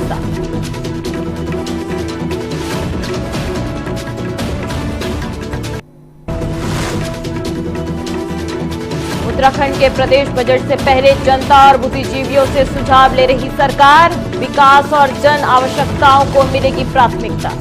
हिस्सा। उत्तराखंड के प्रदेश बजट से पहले जनता और बुद्धिजीवियों से सुझाव ले रही सरकार, विकास और जन आवश्यकताओं को मिलेगी प्राथमिकता।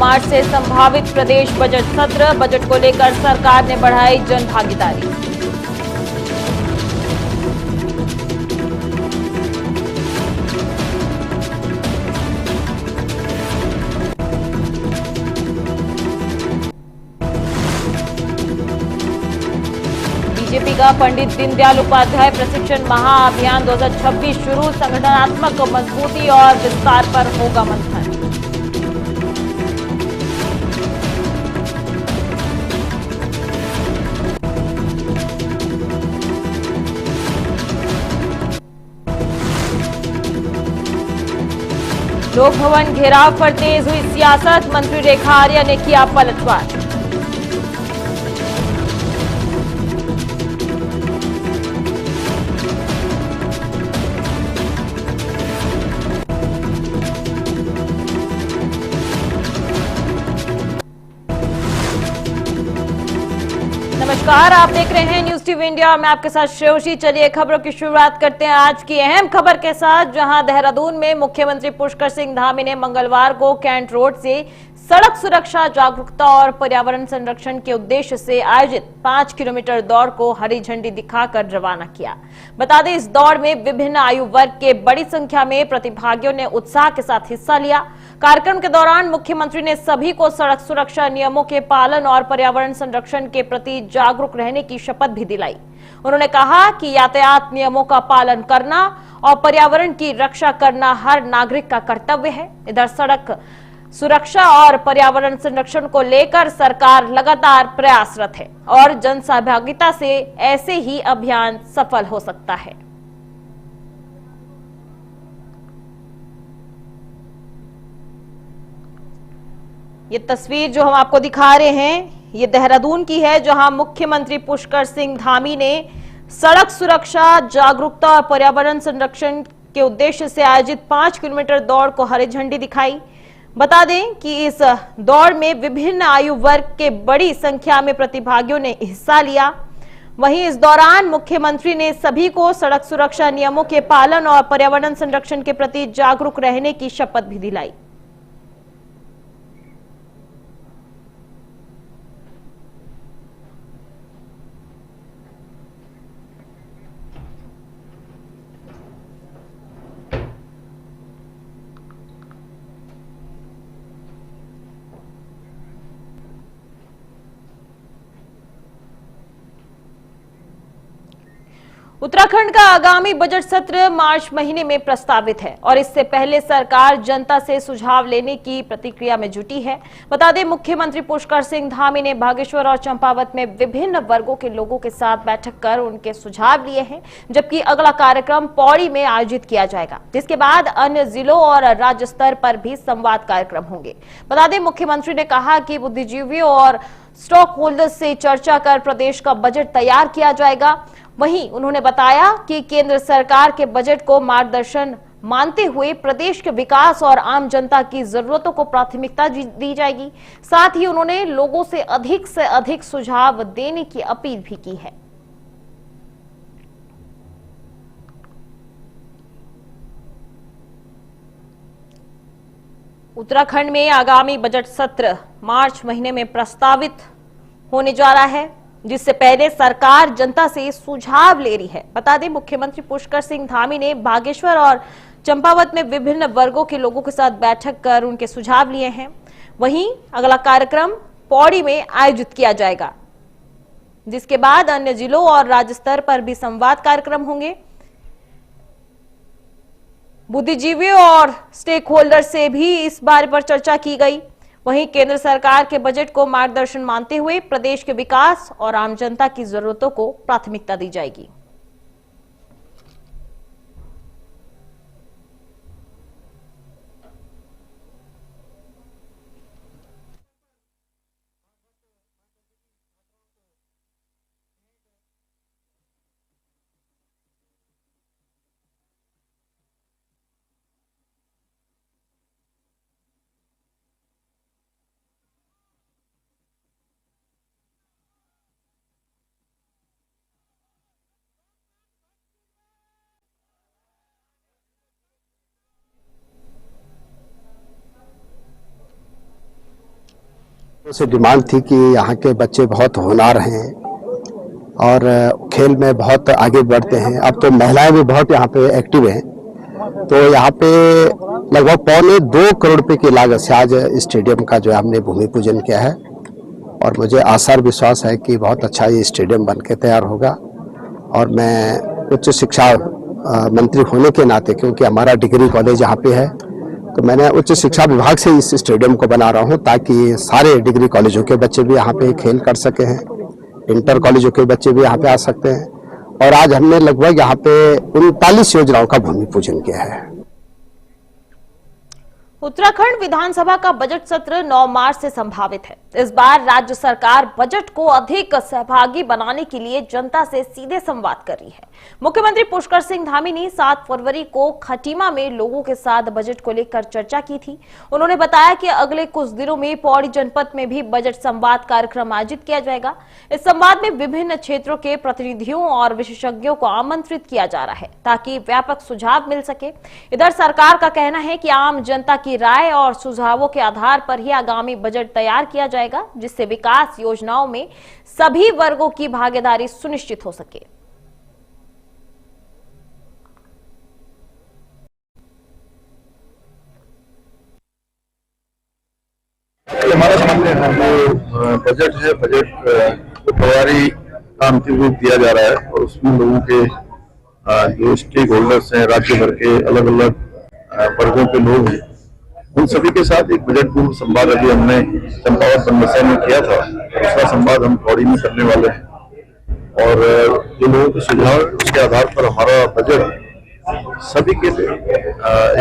मार्च से संभावित प्रदेश बजट सत्र, बजट को लेकर सरकार ने बढ़ाई जन भागीदारी। बीजेपी का पंडित दीनदयाल उपाध्याय प्रशिक्षण महाअभियान 2026 शुरू, संगठनात्मक मजबूती और विस्तार पर होगा मंथन। लोक भवन घेराव पर तेज हुई सियासत, मंत्री रेखा आर्या ने किया पलटवार। नमस्कार, आप देख रहे हैं न्यूज टीवी इंडिया। मैं आपके साथ श्रेयोशी। चलिए खबरों की शुरुआत करते हैं आज की अहम खबर के साथ, जहां देहरादून में मुख्यमंत्री पुष्कर सिंह धामी ने मंगलवार को कैंट रोड से सड़क सुरक्षा जागरूकता और पर्यावरण संरक्षण के उद्देश्य से आयोजित 5 किलोमीटर दौड़ को हरी झंडी दिखाकर रवाना किया। बता दें, इस दौड़ में विभिन्न आयु वर्ग के बड़ी संख्या में प्रतिभागियों ने उत्साह के साथ हिस्सा लिया। कार्यक्रम के दौरान मुख्यमंत्री ने सभी को सड़क सुरक्षा नियमों के पालन और पर्यावरण संरक्षण के प्रति जागरूक रहने की शपथ भी दिलाई। उन्होंने कहा कि यातायात नियमों का पालन करना और पर्यावरण की रक्षा करना हर नागरिक का कर्तव्य है। इधर सड़क सुरक्षा और पर्यावरण संरक्षण को लेकर सरकार लगातार प्रयासरत है और जन सहभागिता से ऐसे ही अभियान सफल हो सकता है। ये तस्वीर जो हम आपको दिखा रहे हैं, ये देहरादून की है, जहां मुख्यमंत्री पुष्कर सिंह धामी ने सड़क सुरक्षा जागरूकता और पर्यावरण संरक्षण के उद्देश्य से आयोजित 5 किलोमीटर दौड़ को हरी झंडी दिखाई। बता दें कि इस दौड़ में विभिन्न आयु वर्ग के बड़ी संख्या में प्रतिभागियों ने हिस्सा लिया। वहीं इस दौरान मुख्यमंत्री ने सभी को सड़क सुरक्षा नियमों के पालन और पर्यावरण संरक्षण के प्रति जागरूक रहने की शपथ भी दिलाई। उत्तराखंड का आगामी बजट सत्र मार्च महीने में प्रस्तावित है और इससे पहले सरकार जनता से सुझाव लेने की प्रतिक्रिया में जुटी है। बता दें, मुख्यमंत्री पुष्कर सिंह धामी ने बागेश्वर और चंपावत में विभिन्न वर्गों के लोगों के साथ बैठक कर उनके सुझाव लिए हैं, जबकि अगला कार्यक्रम पौड़ी में आयोजित किया जाएगा, जिसके बाद अन्य जिलों और राज्य स्तर पर भी संवाद कार्यक्रम होंगे। बता दें, मुख्यमंत्री ने कहा कि बुद्धिजीवियों और स्टॉक होल्डर्स से चर्चा कर प्रदेश का बजट तैयार किया जाएगा। वहीं उन्होंने बताया कि केंद्र सरकार के बजट को मार्गदर्शन मानते हुए प्रदेश के विकास और आम जनता की जरूरतों को प्राथमिकता दी जाएगी। साथ ही उन्होंने लोगों से अधिक सुझाव देने की अपील भी की है। उत्तराखंड में आगामी बजट सत्र मार्च महीने में प्रस्तावित होने जा रहा है, जिससे पहले सरकार जनता से सुझाव ले रही है। बता दें, मुख्यमंत्री पुष्कर सिंह धामी ने बागेश्वर और चंपावत में विभिन्न वर्गों के लोगों के साथ बैठक कर उनके सुझाव लिए हैं। वहीं अगला कार्यक्रम पौड़ी में आयोजित किया जाएगा, जिसके बाद अन्य जिलों और राज्य स्तर पर भी संवाद कार्यक्रम होंगे। बुद्धिजीवियों और स्टेक होल्डर से भी इस बारे पर चर्चा की गई। वहीं केंद्र सरकार के बजट को मार्गदर्शन मानते हुए प्रदेश के विकास और आम जनता की जरूरतों को प्राथमिकता दी जाएगी। से डिमांड थी कि यहाँ के बच्चे बहुत होनहार हैं और खेल में बहुत आगे बढ़ते हैं। अब तो महिलाएं भी बहुत यहाँ पे एक्टिव हैं। तो यहाँ पे लगभग 1.25 करोड़ रुपए की लागत से आज स्टेडियम का जो है हमने भूमि पूजन किया है और मुझे आशा और विश्वास है कि बहुत अच्छा ये स्टेडियम बन के तैयार होगा। और मैं उच्च शिक्षा मंत्री होने के नाते, क्योंकि हमारा डिग्री कॉलेज यहाँ पे है, तो मैंने उच्च शिक्षा विभाग से इस स्टेडियम को बना रहा हूँ ताकि सारे डिग्री कॉलेजों के बच्चे भी यहाँ पे खेल कर सके हैं, इंटर कॉलेजों के बच्चे भी यहाँ पे आ सकते हैं। और आज हमने लगभग यहाँ पे 39 योजनाओं का भूमि पूजन किया है। उत्तराखंड विधानसभा का बजट सत्र 9 मार्च से संभावित है। इस बार राज्य सरकार बजट को अधिक सहभागी बनाने के लिए जनता से सीधे संवाद कर रही है। मुख्यमंत्री पुष्कर सिंह धामी ने 7 फरवरी को खटीमा में लोगों के साथ बजट को लेकर चर्चा की थी। उन्होंने बताया कि अगले कुछ दिनों में पौड़ी जनपद में भी बजट संवाद कार्यक्रम आयोजित किया जाएगा। इस संवाद में विभिन्न क्षेत्रों के प्रतिनिधियों और विशेषज्ञों को आमंत्रित किया जा रहा है ताकि व्यापक सुझाव मिल सके। इधर सरकार का कहना है कि आम जनता की राय और सुझावों के आधार पर ही आगामी बजट तैयार किया जाएगा, जिससे विकास योजनाओं में सभी वर्गों की भागीदारी सुनिश्चित हो सके। हमारा सामने जो बजट है, बजट को तैयारी का अंतिम रूप दिया जा रहा है और उसमें लोगों के जो स्टेक होल्डर्स हैं, राज्य भर के अलग अलग वर्गों के लोग हैं, उन सभी के साथ एक बजट पूर्व संवाद अभी हमने चंपावत बनमसा में किया था। दूसरा संवाद हम पौड़ी में करने वाले हैं और जो लोगों के सुझाव उसके आधार पर हमारा बजट सभी के लिए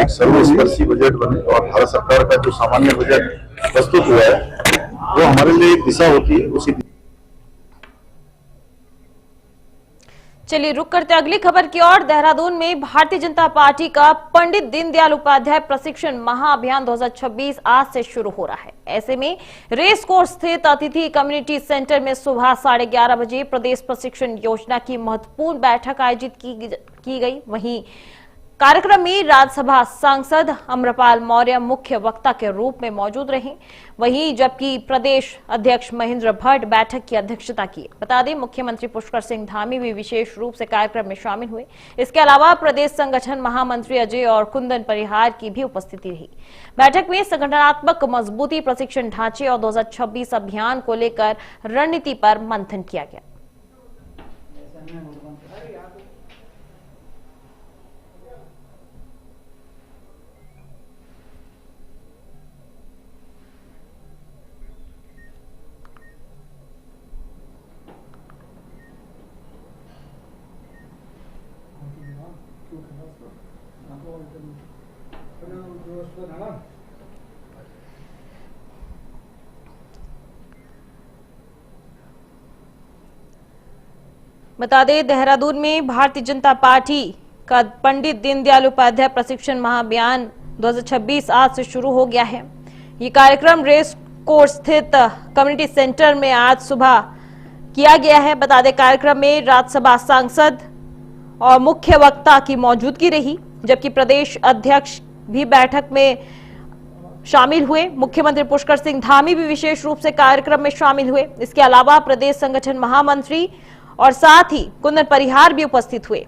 एक सर्वस्पर्शी बजट बने और भारत सरकार का जो सामान्य बजट प्रस्तुत हुआ है वो हमारे लिए एक दिशा होती है। उसी चलिए रुक करते अगली खबर की ओर। देहरादून में भारतीय जनता पार्टी का पंडित दीनदयाल उपाध्याय प्रशिक्षण महाअभियान 2026 आज से शुरू हो रहा है। ऐसे में रेस कोर्स स्थित अतिथि कम्युनिटी सेंटर में सुबह 11:30 बजे प्रदेश प्रशिक्षण योजना की महत्वपूर्ण बैठक आयोजित की गई। वहीं कार्यक्रम में राज्यसभा सांसद अमरपाल मौर्य मुख्य वक्ता के रूप में मौजूद रहे। वहीं जबकि प्रदेश अध्यक्ष महेंद्र भट्ट बैठक की अध्यक्षता की। बता दें मुख्यमंत्री पुष्कर सिंह धामी भी विशेष रूप से कार्यक्रम में शामिल हुए। इसके अलावा प्रदेश संगठन महामंत्री अजय और कुंदन परिहार की भी उपस्थिति रही। बैठक में संगठनात्मक मजबूती, प्रशिक्षण ढांचे और 2026 अभियान को लेकर रणनीति पर मंथन किया गया। बता दें देहरादून में भारतीय जनता पार्टी का पंडित दीनदयाल उपाध्याय प्रशिक्षण महाअभियान 2026 आज से शुरू हो गया है। ये कार्यक्रम रेस कोर्स स्थित कम्युनिटी सेंटर में आज सुबह किया गया है। बता दें कार्यक्रम में राज्यसभा सांसद और मुख्य वक्ता की मौजूदगी रही, जबकि प्रदेश अध्यक्ष भी बैठक में शामिल हुए। मुख्यमंत्री पुष्कर सिंह धामी भी विशेष रूप से कार्यक्रम में शामिल हुए। इसके अलावा प्रदेश संगठन महामंत्री और साथ ही कुंदन परिहार भी उपस्थित हुए।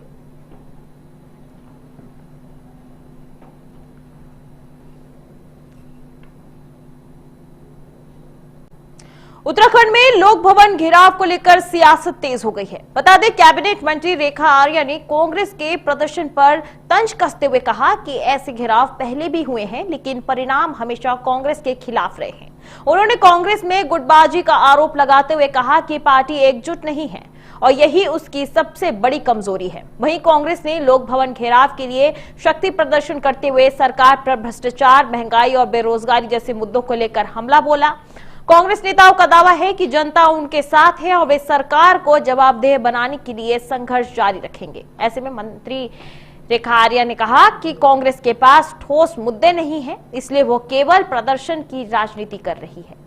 उत्तराखंड में लोक भवन घेराव को लेकर सियासत तेज हो गई है। बता दें कैबिनेट मंत्री रेखा आर्या ने कांग्रेस के प्रदर्शन पर तंज कसते हुए कहा कि ऐसे घेराव पहले भी हुए हैं, लेकिन परिणाम हमेशा कांग्रेस के खिलाफ रहे हैं। उन्होंने कांग्रेस में गुटबाजी का आरोप लगाते हुए कहा कि पार्टी एकजुट नहीं है और यही उसकी सबसे बड़ी कमजोरी है। वहीं कांग्रेस ने लोक भवन घेराव के लिए शक्ति प्रदर्शन करते हुए सरकार पर भ्रष्टाचार, महंगाई और बेरोजगारी जैसे मुद्दों को लेकर हमला बोला। कांग्रेस नेताओं का दावा है कि जनता उनके साथ है और वे सरकार को जवाबदेह बनाने के लिए संघर्ष जारी रखेंगे। ऐसे में मंत्री रेखा आर्या ने कहा कि कांग्रेस के पास ठोस मुद्दे नहीं है, इसलिए वो केवल प्रदर्शन की राजनीति कर रही है।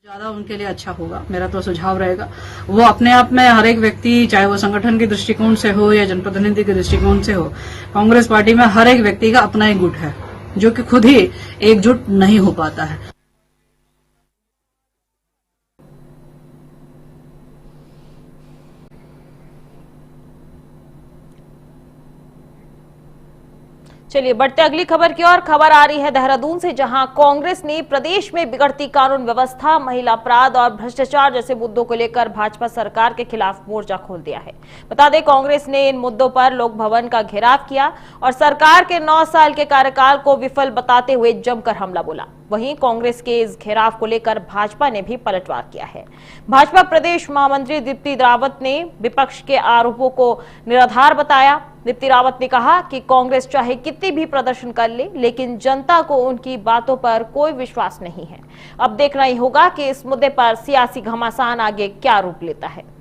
ज्यादा उनके लिए अच्छा होगा, मेरा तो सुझाव रहेगा। वो अपने आप में हर एक व्यक्ति, चाहे वो संगठन के दृष्टिकोण से हो या जनप्रतिनिधि के दृष्टिकोण से हो, कांग्रेस पार्टी में हर एक व्यक्ति का अपना एक गुट है जो कि खुद ही एकजुट नहीं हो पाता है। चलिए बढ़ते अगली खबर की ओर। खबर आ रही है देहरादून से, जहां कांग्रेस ने प्रदेश में बिगड़ती कानून व्यवस्था, महिला अपराध और भ्रष्टाचार जैसे मुद्दों को लेकर भाजपा सरकार के खिलाफ मोर्चा खोल दिया है। बता दें, कांग्रेस ने इन मुद्दों पर लोक भवन का घेराव किया और सरकार के 9 साल के कार्यकाल को विफल बताते हुए जमकर हमला बोला। वहीं कांग्रेस के इस घेराव को लेकर भाजपा ने भी पलटवार किया है। भाजपा प्रदेश महामंत्री दीप्ति रावत ने विपक्ष के आरोपों को निराधार बताया। दीप्ति रावत ने कहा कि कांग्रेस चाहे कितनी भी प्रदर्शन कर ले, लेकिन जनता को उनकी बातों पर कोई विश्वास नहीं है। अब देखना ही होगा कि इस मुद्दे पर सियासी घमासान आगे क्या रूप लेता है।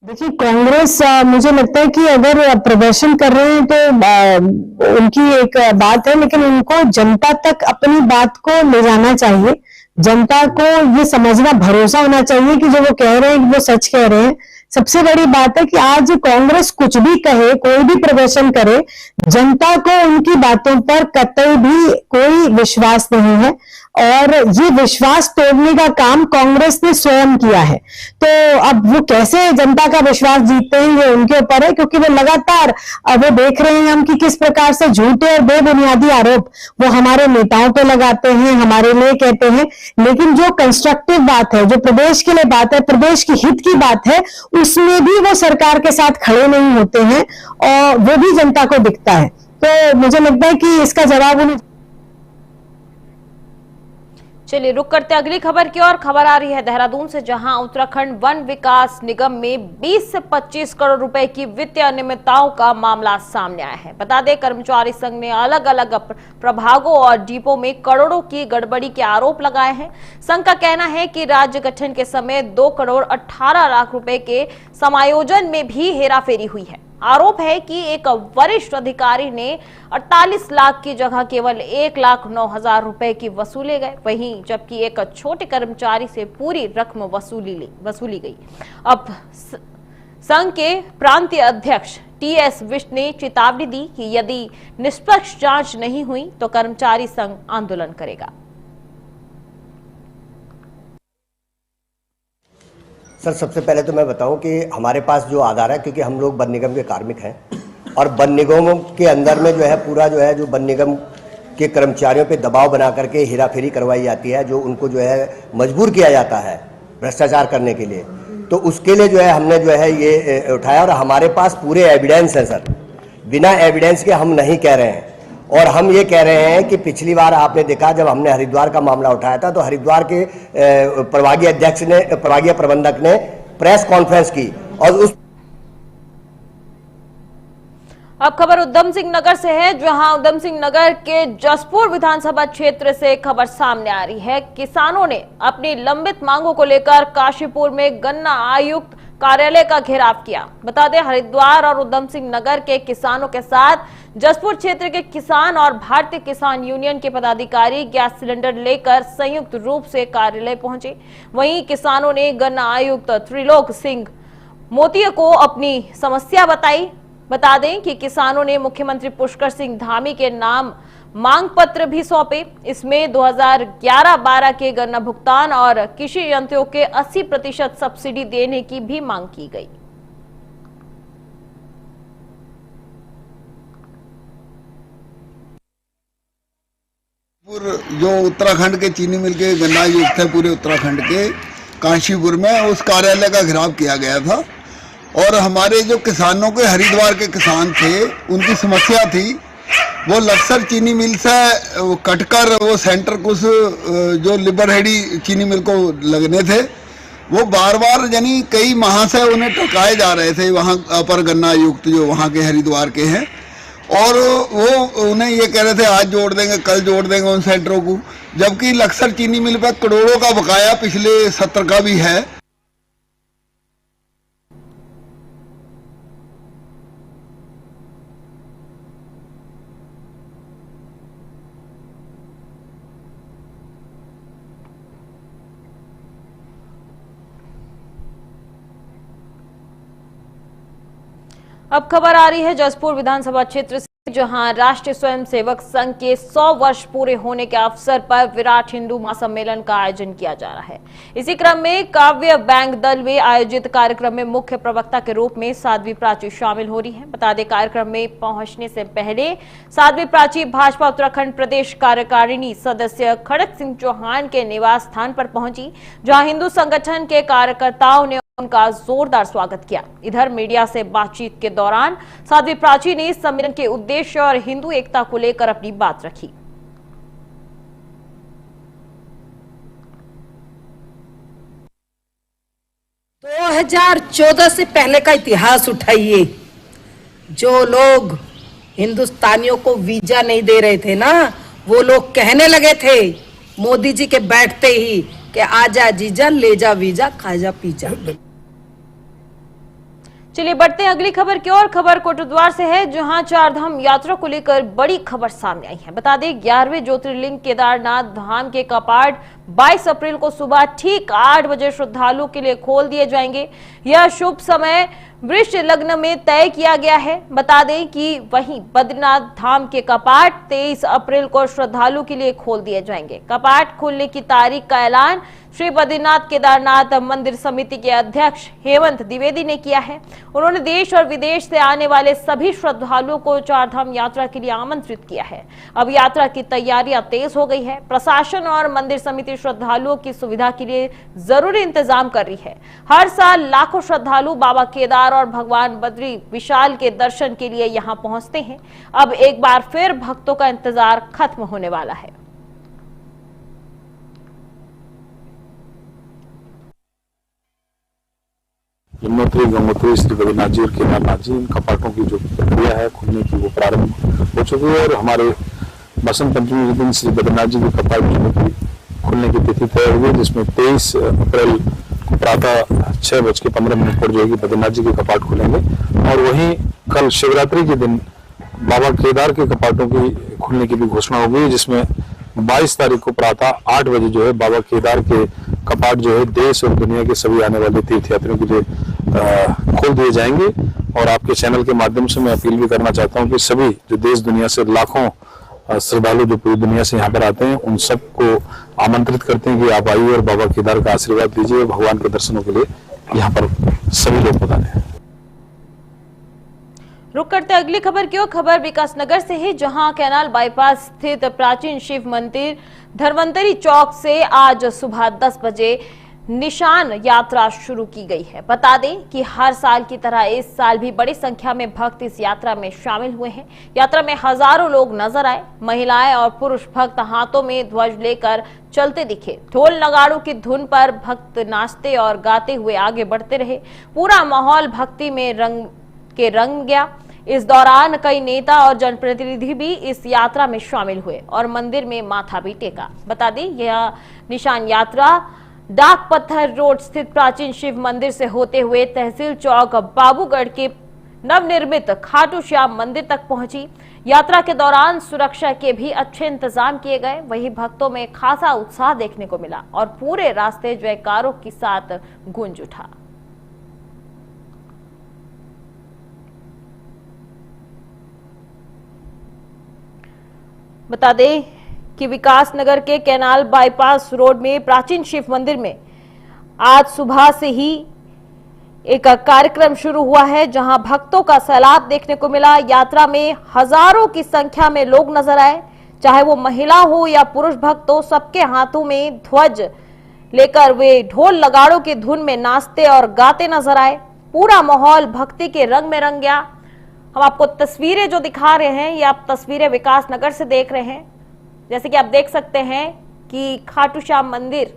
देखिए, कांग्रेस मुझे लगता है कि अगर प्रदर्शन कर रहे हैं तो उनकी एक बात है, लेकिन उनको जनता तक अपनी बात को ले जाना चाहिए। जनता को ये समझना, भरोसा होना चाहिए कि जो वो कह रहे हैं वो सच कह रहे हैं। सबसे बड़ी बात है कि आज कांग्रेस कुछ भी कहे, कोई भी प्रदर्शन करे, जनता को उनकी बातों पर कतई भी कोई विश्वास नहीं है और ये विश्वास तोड़ने का काम कांग्रेस ने स्वयं किया है। तो अब वो कैसे जनता का विश्वास जीतते हैं ये उनके ऊपर है, क्योंकि वो लगातार वो देख रहे हैं हम कि किस प्रकार से झूठे और बेबुनियादी आरोप वो हमारे नेताओं पे लगाते हैं, हमारे लिए कहते हैं। लेकिन जो कंस्ट्रक्टिव बात है, जो प्रदेश के लिए बात है, प्रदेश की हित की बात है, उसमें भी वो सरकार के साथ खड़े नहीं होते हैं और वो भी जनता को दिखता है। तो मुझे लगता है कि इसका जवाब उन्हें। चलिए रुक करते अगली खबर की ओर। खबर आ रही है देहरादून से, जहां उत्तराखंड वन विकास निगम में 20 से 25 करोड़ रुपए की वित्तीय अनियमितताओं का मामला सामने आया है। बता दें, कर्मचारी संघ ने अलग अलग प्रभागों और डिपो में करोड़ों की गड़बड़ी के आरोप लगाए हैं। संघ का कहना है कि राज्य गठन के समय 2 करोड़ 18 लाख रुपए के समायोजन में भी हेराफेरी हुई है। आरोप है कि एक वरिष्ठ अधिकारी ने 48 लाख की जगह केवल 1,09,000 रुपए की वसूले गए, वहीं जबकि एक छोटे कर्मचारी से पूरी रकम वसूली गई। अब संघ के प्रांतीय अध्यक्ष TS विष्ट ने चेतावनी दी कि यदि निष्पक्ष जांच नहीं हुई तो कर्मचारी संघ आंदोलन करेगा। सर, सबसे पहले तो मैं बताऊं कि हमारे पास जो आधार है, क्योंकि हम लोग वन निगम के कार्मिक हैं और वन निगमों के अंदर में जो है पूरा जो है जो वन निगम के कर्मचारियों पे दबाव बना करके हेराफेरी करवाई जाती है, जो उनको जो है मजबूर किया जाता है भ्रष्टाचार करने के लिए। तो उसके लिए जो है हमने जो है ये उठाया और हमारे पास पूरे एविडेंस हैं सर। बिना एविडेंस के हम नहीं कह रहे हैं। और हम ये कह रहे हैं कि पिछली बार आपने देखा जब हमने हरिद्वार का मामला उठाया था तो हरिद्वार के प्रभागीय अध्यक्ष ने, प्रभागीय प्रबंधक ने प्रेस कॉन्फ्रेंस की और उस। अब खबर उधम सिंह नगर से है, जहां उधम सिंह नगर के जसपुर विधानसभा क्षेत्र से खबर सामने आ रही है। किसानों ने अपनी लंबित मांगों को लेकर काशीपुर में गन्ना आयुक्त कार्यालय का घेराव किया। बता दें, हरिद्वार और उधम सिंह नगर के किसानों के साथ जसपुर क्षेत्र के किसान और भारतीय किसान यूनियन के पदाधिकारी गैस सिलेंडर लेकर संयुक्त रूप से कार्यालय पहुंचे। वहीं किसानों ने गन्ना आयुक्त त्रिलोक सिंह मोतिया को अपनी समस्या बताई। बता दें कि किसानों ने मुख्यमंत्री पुष्कर सिंह धामी के नाम मांग पत्र भी सौंपे। इसमें 2011-12 के गन्ना भुगतान और कृषि यंत्रों के 80% सब्सिडी देने की भी मांग की गई। जो उत्तराखंड के चीनी मिल के गन्ना युक्त है पूरे उत्तराखंड के काशीपुर में, उस कार्यालय का घेराव किया गया था। और हमारे जो किसानों के, हरिद्वार के किसान थे, उनकी समस्या थी वो लक्सर चीनी मिल से कटकर वो सेंटर कुछ जो लिबरहेडी चीनी मिल को लगने थे, वो बार बार यानी कई माह से उन्हें टकाए जा रहे थे वहाँ अपर गन्ना आयुक्त जो वहाँ के हरिद्वार के हैं। और वो उन्हें ये कह रहे थे आज जोड़ देंगे, कल जोड़ देंगे उन सेंटरों को, जबकि लक्सर चीनी मिल पर करोड़ों का बकाया पिछले सत्र का भी है। अब खबर आ रही है जसपुर विधानसभा क्षेत्र से, जहां राष्ट्रीय स्वयंसेवक संघ के 100 वर्ष पूरे होने के अवसर पर विराट हिंदू महासम्मेलन का आयोजन किया जा रहा है। इसी क्रम में काव्य बैंक दल में आयोजित कार्यक्रम में मुख्य प्रवक्ता के रूप में साध्वी प्राची शामिल हो रही हैं। बता दें, कार्यक्रम में पहुंचने से पहले साध्वी प्राची भाजपा उत्तराखंड प्रदेश कार्यकारिणी सदस्य खड़क सिंह चौहान के निवास स्थान पर पहुंची, जहां हिंदू संगठन के कार्यकर्ताओं ने उनका जोरदार स्वागत किया। इधर मीडिया से बातचीत के दौरान साध्वी प्राची ने सम्मेलन के उद्देश्य और हिंदू एकता को लेकर अपनी बात रखी। 2014 से पहले का इतिहास उठाइए। जो लोग हिंदुस्तानियों को वीजा नहीं दे रहे थे ना, वो लोग कहने लगे थे मोदी जी के बैठते ही कि आजा जीजा ले जा वीजा खा जा पी जा। चलिए बढ़ते हैं अगली खबर की ओर। खबर कोटद्वार से है, जहां चारधाम यात्रा को लेकर बड़ी खबर सामने आई है। बता दें, 11वें ज्योतिर्लिंग केदारनाथ धाम के कपाट 22 अप्रैल को सुबह ठीक 8 बजे श्रद्धालुओं के लिए खोल दिए जाएंगे। यह शुभ समय वृष लग्न में तय किया गया है। बता दें कि वहीं बद्रीनाथ धाम के कपाट 23 अप्रैल को श्रद्धालुओं के लिए खोल दिए जाएंगे। कपाट खुलने की तारीख का ऐलान श्री बद्रीनाथ केदारनाथ मंदिर समिति के अध्यक्ष हेमंत द्विवेदी ने किया है। उन्होंने देश और विदेश से आने वाले सभी श्रद्धालुओं को चारधाम यात्रा के लिए आमंत्रित किया है। अब यात्रा की तैयारियां तेज हो गई है। प्रशासन और मंदिर समिति श्रद्धालुओं की सुविधा के लिए जरूरी इंतजाम कर रही है। हर साल लाखों श्रद्धालु बाबा केदार और भगवान बद्री विशाल के दर्शन के लिए यहां पहुंचते हैं। अब एक बार फिर भक्तों का इंतजार खत्म होने वाला है। यमुनोत्री, गंगोत्री, श्री बद्रीनाथ जी और केदारनाथ जी, इन कपाटों की जो प्रक्रिया है खुलने की वो प्रारंभ हो चुकी है और हमारे बसंत पंचमी के दिन श्री बद्रीनाथ जी के कपाट खुलने की तिथि तय हुई है, जिसमें 23 अप्रैल को प्रातः 6:15 पर जो है बद्रीनाथ जी के कपाट खुलेंगे। और वहीं कल शिवरात्रि के दिन बाबा केदार के कपाटों की खुलने की भी घोषणा हो गई, जिसमें 22 तारीख को प्रातः 8 बजे जो है बाबा केदार के कपाट जो है देश और दुनिया के सभी आने वाले तीर्थयात्रियों के लिए खोल दिए जाएंगे। और आपके चैनल के माध्यम से मैं अपील भी करना चाहता हूं कि सभी जो देश दुनिया से लाखों श्रद्धालु जो पूरी दुनिया से यहाँ पर आते हैं, उन सबको आमंत्रित करते हैं कि आप आइए और बाबा केदार का आशीर्वाद लीजिए। भगवान के दर्शनों के लिए यहाँ पर सभी लोग पधारे। रुक करते अगली खबर की ओर। खबर विकासनगर से है, जहां कैनाल बाईपास स्थित प्राचीन शिव मंदिर धर्मंतरी चौक से आज सुबह 10 बजे निशान यात्रा शुरू की गई है। बता दें कि हर साल की तरह इस साल भी बड़ी संख्या में भक्त इस यात्रा में शामिल हुए हैं। यात्रा में हजारों लोग नजर आए। महिलाएं और पुरुष भक्त हाथों में ध्वज लेकर चलते दिखे। ढोल नगाड़ों की धुन पर भक्त नाचते और गाते हुए आगे बढ़ते रहे। पूरा माहौल भक्ति में रंग गया। इस दौरान कई नेता और जनप्रतिनिधि भी इस यात्रा में शामिल हुए और मंदिर में माथा भी टेका। बता दें, यह निशान यात्रा डाक पत्थर रोड स्थित प्राचीन शिव मंदिर से होते हुए तहसील चौक बाबूगढ़ के नवनिर्मित खाटू श्याम मंदिर तक पहुंची। यात्रा के दौरान सुरक्षा के भी अच्छे इंतजाम किए गए। वहीं भक्तों में खासा उत्साह देखने को मिला और पूरे रास्ते जयकारों के साथ गूंज उठा। बता दें कि विकासनगर के कैनाल बाईपास रोड में प्राचीन शिव मंदिर में आज सुबह से ही एक कार्यक्रम शुरू हुआ है, जहां भक्तों का सैलाब देखने को मिला। यात्रा में हजारों की संख्या में लोग नजर आए, चाहे वो महिला हो या पुरुष भक्त हो। सबके हाथों में ध्वज लेकर वे ढोल नगाड़ों की धुन में नाचते और गाते नजर आए। पूरा माहौल भक्ति के रंग में रंग गया। हम आपको तस्वीरें जो दिखा रहे हैं, ये आप तस्वीरें विकासनगर से देख रहे हैं। जैसे कि आप देख सकते हैं कि खाटू श्याम मंदिर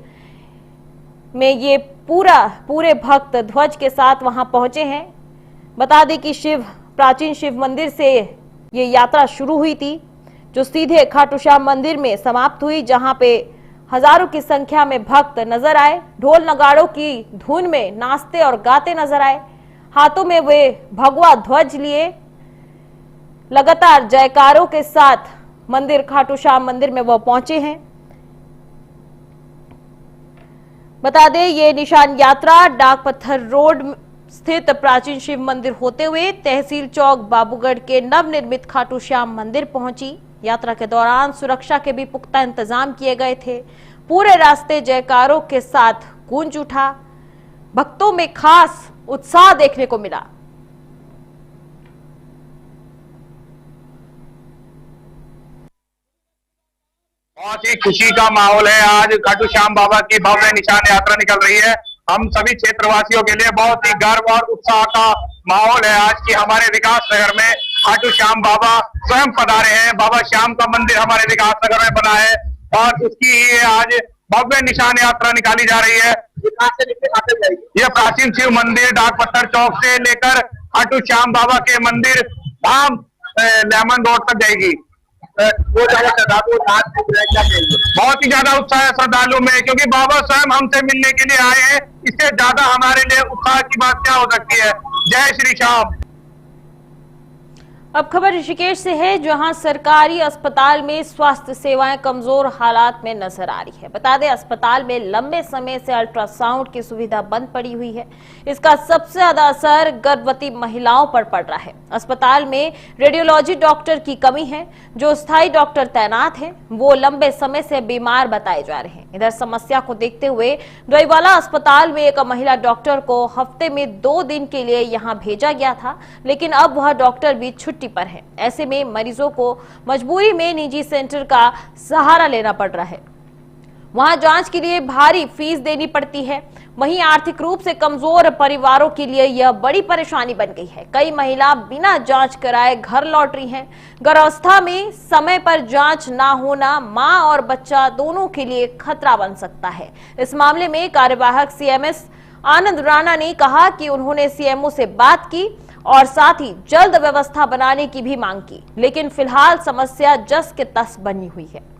में ये पूरे भक्त ध्वज के साथ वहां पहुंचे हैं। बता दें कि प्राचीन शिव मंदिर से ये यात्रा शुरू हुई थी, जो सीधे खाटू श्याम मंदिर में समाप्त हुई, जहां पे हजारों की संख्या में भक्त नजर आए। ढोल नगाड़ों की धुन में नाचते और गाते नजर आए। हाथों में वे भगवा ध्वज लिए लगातार जयकारों के साथ मंदिर खाटू श्याम मंदिर में वो पहुंचे हैं। बता दें, ये निशान यात्रा डाक पत्थर रोड स्थित प्राचीन शिव मंदिर होते हुए तहसील चौक बाबूगढ़ के नवनिर्मित खाटू श्याम मंदिर पहुंची। यात्रा के दौरान सुरक्षा के भी पुख्ता इंतजाम किए गए थे। पूरे रास्ते जयकारों के साथ गूंज उठा। भक्तों में खास उत्साह देखने को मिला। बहुत ही खुशी का माहौल है। आज खाटू श्याम बाबा की भव्य निशान यात्रा निकल रही है। हम सभी क्षेत्रवासियों के लिए बहुत ही गर्व और उत्साह का माहौल है। आज की हमारे विकास नगर में खाटू श्याम बाबा स्वयं पधारे हैं। बाबा श्याम का मंदिर हमारे विकास नगर में बना है और उसकी ही आज भव्य निशान यात्रा निकाली जा रही है। यह प्राचीन शिव मंदिर डाक पत्थर चौक से लेकर खाटू श्याम बाबा के मंदिर धाम लेमन रोड तक जाएगी। बहुत ही ज्यादा उत्साह है श्रद्धालुओं में, क्योंकि बाबा स्वयं हमसे मिलने के लिए आए हैं। इससे ज्यादा हमारे लिए उत्साह की बात क्या हो सकती है। जय श्री श्याम। अब खबर ऋषिकेश से है, जहां सरकारी अस्पताल में स्वास्थ्य सेवाएं कमजोर हालात में नजर आ रही है। बता दें, अस्पताल में लंबे समय से अल्ट्रासाउंड की सुविधा बंद पड़ी हुई है। इसका सबसे ज्यादा असर गर्भवती महिलाओं पर पड़ रहा है। अस्पताल में रेडियोलॉजी डॉक्टर की कमी है। जो स्थायी डॉक्टर तैनात हैं, वो लंबे समय से बीमार बताए जा रहे हैं। इधर समस्या को देखते हुए डोईवाला अस्पताल में एक महिला डॉक्टर को हफ्ते में 2 दिन के लिए यहां भेजा गया था, लेकिन अब वह डॉक्टर भी छुट्टी पर है। ऐसे में मरीजों को मजबूरी में निजी सेंटर का सहारा लेना पड़ रहा है। वहां जांच के लिए भारी फीस देनी पड़ती है। वहीं आर्थिक रूप से कमजोर परिवारों के लिए यह बड़ी परेशानी बन गई है। कई महिला बिना जांच कराए घर लौट रही हैं। गर्भावस्था में समय पर जांच ना होना मां और बच्चा दोनों के लिए खतरा बन सकता है। इस मामले में कार्यवाहक सीएमएस आनंद राणा ने कहा कि उन्होंने सीएमओ से बात की और साथ ही जल्द व्यवस्था बनाने की भी मांग की, लेकिन फिलहाल समस्या जस के तस बनी हुई है।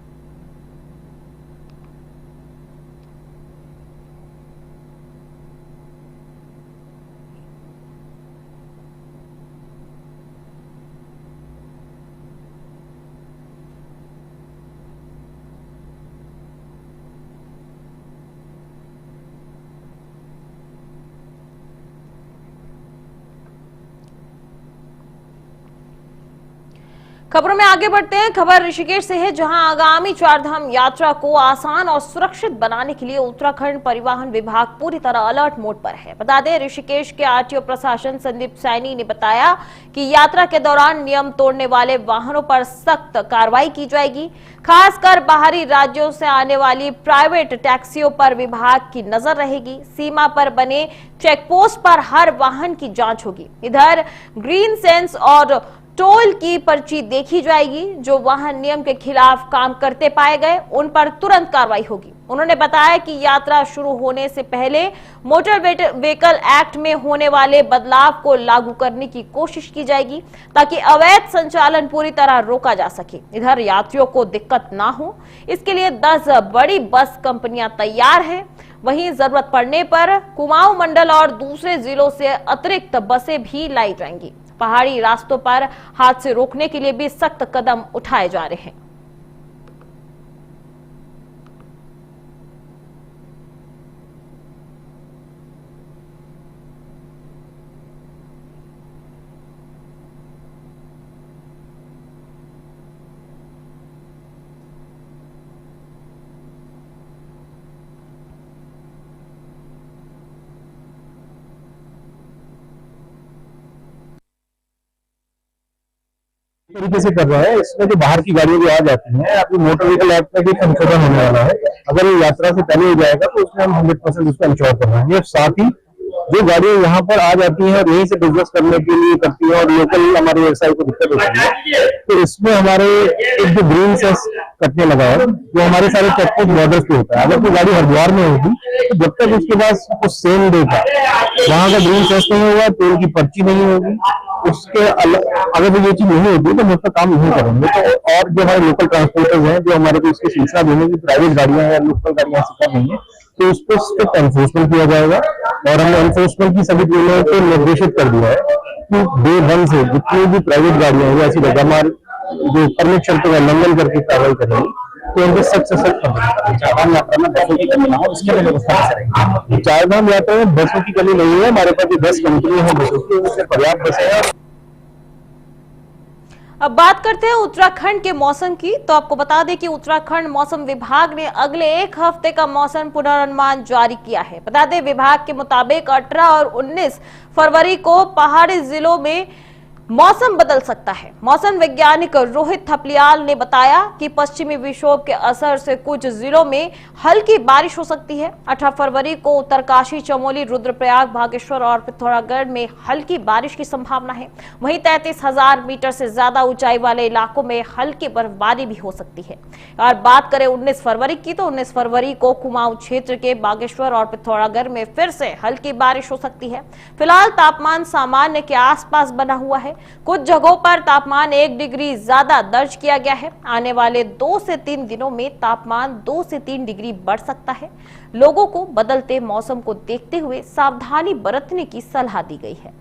खबरों में आगे बढ़ते हैं। खबर ऋषिकेश से है, जहां आगामी चारधाम यात्रा को आसान और सुरक्षित बनाने के लिए उत्तराखंड परिवहन विभाग पूरी तरह अलर्ट मोड पर है। बता दें, ऋषिकेश के आरटीओ प्रशासन संदीप सैनी ने बताया कि यात्रा के दौरान नियम तोड़ने वाले वाहनों पर सख्त कार्रवाई की जाएगी। खासकर बाहरी राज्यों से आने वाली प्राइवेट टैक्सियों पर विभाग की नजर रहेगी। सीमा पर बने चेक पोस्ट पर हर वाहन की जांच होगी। इधर ग्रीन सेंस और टोल की पर्ची देखी जाएगी। जो वाहन नियम के खिलाफ काम करते पाए गए, उन पर तुरंत कार्रवाई होगी। उन्होंने बताया कि यात्रा शुरू होने से पहले मोटर व्हीकल एक्ट में होने वाले बदलाव को लागू करने की कोशिश की जाएगी, ताकि अवैध संचालन पूरी तरह रोका जा सके। इधर यात्रियों को दिक्कत ना हो, इसके लिए 10 बड़ी बस कंपनियां तैयार हैं। वहीं जरूरत पड़ने पर कुमाऊं मंडल और दूसरे जिलों से अतिरिक्त बसें भी लाई जाएंगी। पहाड़ी रास्तों पर हादसे रोकने के लिए भी सख्त कदम उठाए जा रहे हैं। तरीके से कर रहा है। इसमें जो बाहर की गाड़ियां भी आ जाती हैं, अभी मोटर व्हीकल एक्ट में भी संशोधन होने वाला है। अगर ये यात्रा से पहले हो जाएगा तो उसमें हम 100% उसको इंश्योर कर रहे हैं। साथ ही जो गाड़ियां यहाँ पर आ जाती हैं और यहीं से बिजनेस करने के लिए करती हैं और लोकल हमारे व्यवसाय को दिक्कत होती है, तो इसमें हमारे एक जो ग्रीन सेस कटने लगा है, जो हमारे सारे चेकपोस्ट बॉर्डर्स पे होता है। अगर कोई गाड़ी हरिद्वार में होगी तो जब तक उसके पास कुछ सेम डे का वहां का ग्रीन सेस नहीं होगा, टोल की पर्ची नहीं होगी, उसके अगर वो ये चीज नहीं होगी तो हम उसका काम नहीं करेंगे। तो और जो हमारे लोकल ट्रांसपोर्टर्स हैं, जो हमारे को इसकी सूचना देने की प्राइवेट गाड़ियां हैं, लोकल गाड़ियां ऐसी कर रही है, तो उस पर स्ट्रिक्ट एनफोर्समेंट किया जाएगा। और हमने एनफोर्समेंट की सभी टीमों को निर्देशित कर दिया है कि डे 1 से जितनी भी प्राइवेट गाड़ियां हैं ऐसी लगातार जो परमिट शर्तों का उल्लंघन करके कार्रवाई करेंगे, तो उनके सख्त से सख्त चारधाम यात्रा में बसों की कमी ना हो, इसके लिए व्यवस्था कैसे रहेगी? चारधाम यात्रा में बसों की कमी नहीं है, हमारे पास 10 कंपनी है बसों की, उससे पर्याप्त बसें हैं। अब बात करते हैं उत्तराखंड के मौसम की। तो आपको बता दें कि उत्तराखंड मौसम विभाग ने अगले एक हफ्ते का मौसम पूर्वानुमान जारी किया है। बता दें विभाग के मुताबिक 18 और 19 फरवरी को पहाड़ी जिलों में मौसम बदल सकता है। मौसम वैज्ञानिक रोहित थपलियाल ने बताया कि पश्चिमी विक्षोभ के असर से कुछ जिलों में हल्की बारिश हो सकती है। 18 फरवरी को उत्तरकाशी, चमोली, रुद्रप्रयाग, बागेश्वर और पिथौरागढ़ में हल्की बारिश की संभावना है। वहीं 33,000 मीटर से ज्यादा ऊंचाई वाले इलाकों में हल्की बर्फबारी भी हो सकती है। और बात करें 19 फरवरी की, तो 19 फरवरी को कुमाऊं क्षेत्र के बागेश्वर और पिथौरागढ़ में फिर से हल्की बारिश हो सकती है। फिलहाल तापमान सामान्य के आसपास बना हुआ है। कुछ जगहों पर तापमान 1 डिग्री ज्यादा दर्ज किया गया है। आने वाले 2 से 3 दिनों में तापमान 2 से 3 डिग्री बढ़ सकता है। लोगों को बदलते मौसम को देखते हुए सावधानी बरतने की सलाह दी गई है।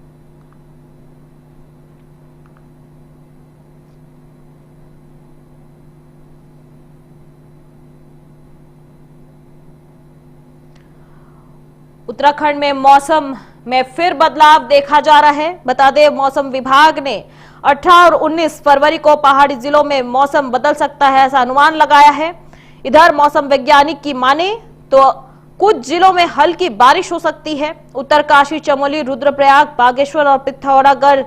उत्तराखंड में मौसम में फिर बदलाव देखा जा रहा है। बता दें मौसम विभाग ने 18 और 19 फरवरी को पहाड़ी जिलों में मौसम बदल सकता है, ऐसा अनुमान लगाया है। इधर मौसम वैज्ञानिक की माने तो कुछ जिलों में हल्की बारिश हो सकती है। उत्तरकाशी, चमोली, रुद्रप्रयाग, बागेश्वर और पिथौरागढ़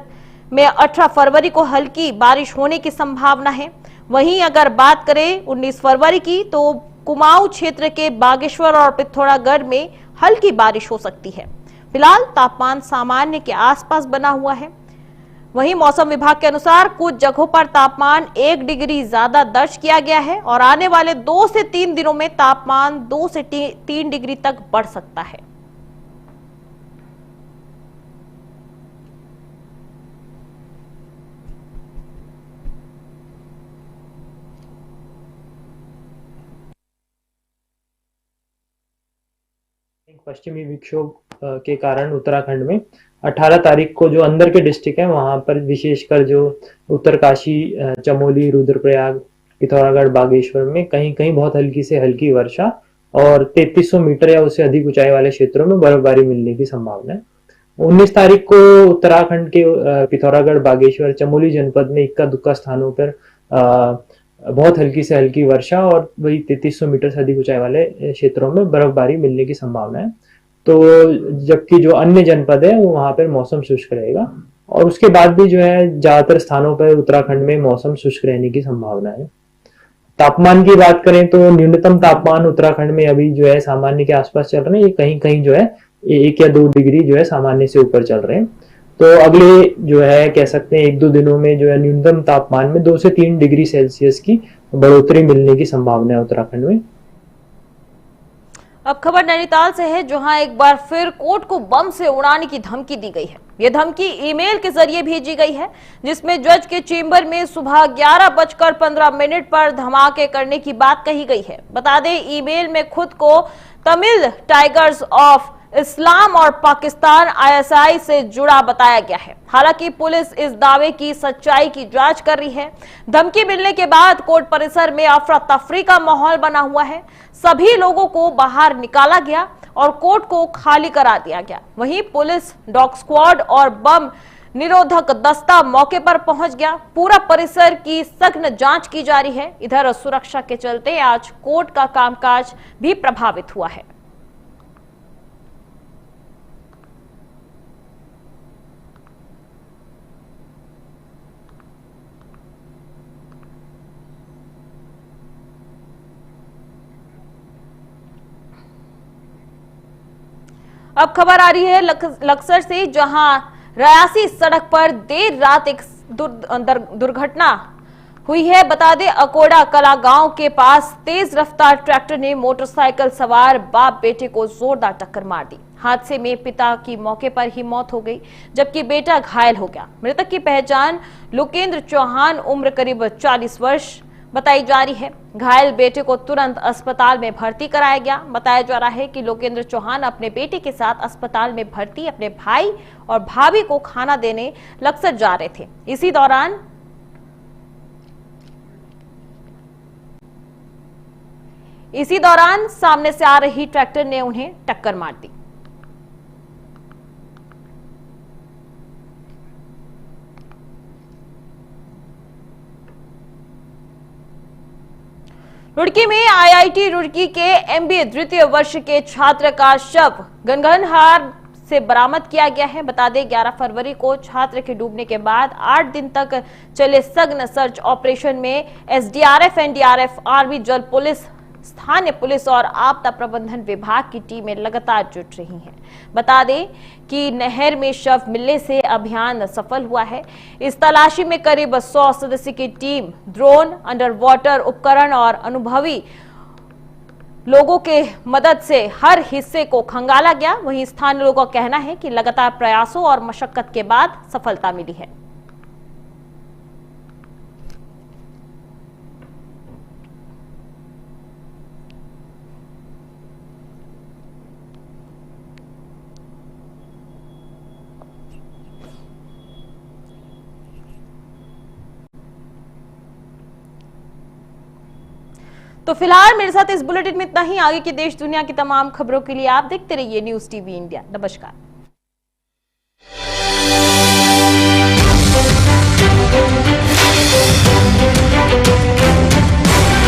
में 18 फरवरी को हल्की बारिश होने की संभावना है। वहीं अगर बात करें 19 फरवरी की, तो कुमाऊं क्षेत्र के बागेश्वर और पिथौरागढ़ में हल्की बारिश हो सकती है। फिलहाल तापमान सामान्य के आसपास बना हुआ है। वहीं मौसम विभाग के अनुसार कुछ जगहों पर तापमान 1 डिग्री ज्यादा दर्ज किया गया है और आने वाले 2 से 3 दिनों में तापमान 2 से 3 डिग्री तक बढ़ सकता है। पश्चिमी विक्षोभ के कारण उत्तराखंड में 18 तारीख को जो अंदर के डिस्ट्रिक्ट है वहां पर विशेषकर जो उत्तरकाशी, चमोली, रुद्रप्रयाग, पिथौरागढ़, बागेश्वर में कहीं कहीं बहुत हल्की से हल्की वर्षा और 3300 मीटर या उससे अधिक ऊंचाई वाले क्षेत्रों में बर्फबारी मिलने की संभावना है। 19 तारीख को उत्तराखंड के पिथौरागढ़, बागेश्वर, चमोली जनपद में इक्का दुक्का स्थानों पर बहुत हल्की से हल्की वर्षा और वही 3300 मीटर से अधिक ऊंचाई वाले क्षेत्रों में बर्फबारी मिलने की संभावना है। तो जबकि जो अन्य जनपद है वो वहां पर मौसम शुष्क रहेगा और उसके बाद भी जो है ज्यादातर स्थानों पर उत्तराखंड में मौसम शुष्क रहने की संभावना है। तापमान की बात करें तो न्यूनतम तापमान उत्तराखंड में अभी जो है सामान्य के आसपास चल रहे हैं, कहीं कहीं जो है 1 या 2 डिग्री जो है सामान्य से ऊपर चल रहे हैं। तो अगले जो है कह सकते हैं 1-2 दिनों में जो है न्यूनतम तापमान में 2 से 3 डिग्री सेल्सियस की बढ़ोतरी मिलने की संभावना है उत्तराखंड में। अब खबर नैनीताल से है, जहां एक बार फिर कोर्ट को बम से उड़ाने की धमकी दी गई है। यह धमकी ईमेल के जरिए भेजी गई है, जिसमें जज के चेंबर में सुबह 11:15 पर धमाके करने की बात कही गई है। बता दें ईमेल में खुद को तमिल टाइगर्स ऑफ इस्लाम और पाकिस्तान ISI से जुड़ा बताया गया है। हालांकि पुलिस इस दावे की सच्चाई की जांच कर रही है। धमकी मिलने के बाद कोर्ट परिसर में अफरा तफरी का माहौल बना हुआ है। सभी लोगों को बाहर निकाला गया और कोर्ट को खाली करा दिया गया। वहीं पुलिस, डॉग स्क्वाड और बम निरोधक दस्ता मौके पर पहुंच गया। पूरा परिसर की सघन जांच की जा रही है। इधर सुरक्षा के चलते आज कोर्ट का कामकाज भी प्रभावित हुआ है। अब खबर आ रही है लक्सर से, जहां रयासी सड़क पर देर रात एक दुर्घटना हुई है। बता दें अकोड़ा कला गांव के पास तेज रफ्तार ट्रैक्टर ने मोटरसाइकिल सवार बाप बेटे को जोरदार टक्कर मार दी। हादसे में पिता की मौके पर ही मौत हो गई, जबकि बेटा घायल हो गया। मृतक की पहचान लोकेंद्र चौहान, उम्र करीब 40 वर्ष बताई जा रही है। घायल बेटे को तुरंत अस्पताल में भर्ती कराया गया। बताया जा रहा है कि लोकेंद्र चौहान अपने बेटे के साथ अस्पताल में भर्ती अपने भाई और भाभी को खाना देने लक्सर जा रहे थे। इसी दौरान इसी दौरान सामने से आ रही ट्रैक्टर ने उन्हें टक्कर मार दी। रुड़की में आईआईटी रुड़की के एमबीए द्वितीय वर्ष के छात्र का शव गंगनहार से बरामद किया गया है। बता दें 11 फरवरी को छात्र के डूबने के बाद 8 दिन तक चले सघन सर्च ऑपरेशन में एसडीआरएफ, एनडीआरएफ, आर्मी, जल पुलिस, स्थानीय पुलिस और आपदा प्रबंधन विभाग की टीमें लगातार जुट रही हैं। बता दें कि नहर में शव मिलने से अभियान सफल हुआ है। इस तलाशी में करीब 100 सदस्य की टीम, ड्रोन, अंडर वाटर उपकरण और अनुभवी लोगों के मदद से हर हिस्से को खंगाला गया। वहीं स्थानीय लोगों का कहना है कि लगातार प्रयासों और मशक्कत के बाद सफलता मिली है। तो फिलहाल मेरे साथ इस बुलेटिन में इतना ही। आगे की देश दुनिया की तमाम खबरों के लिए आप देखते रहिए न्यूज़ टीवी इंडिया। नमस्कार।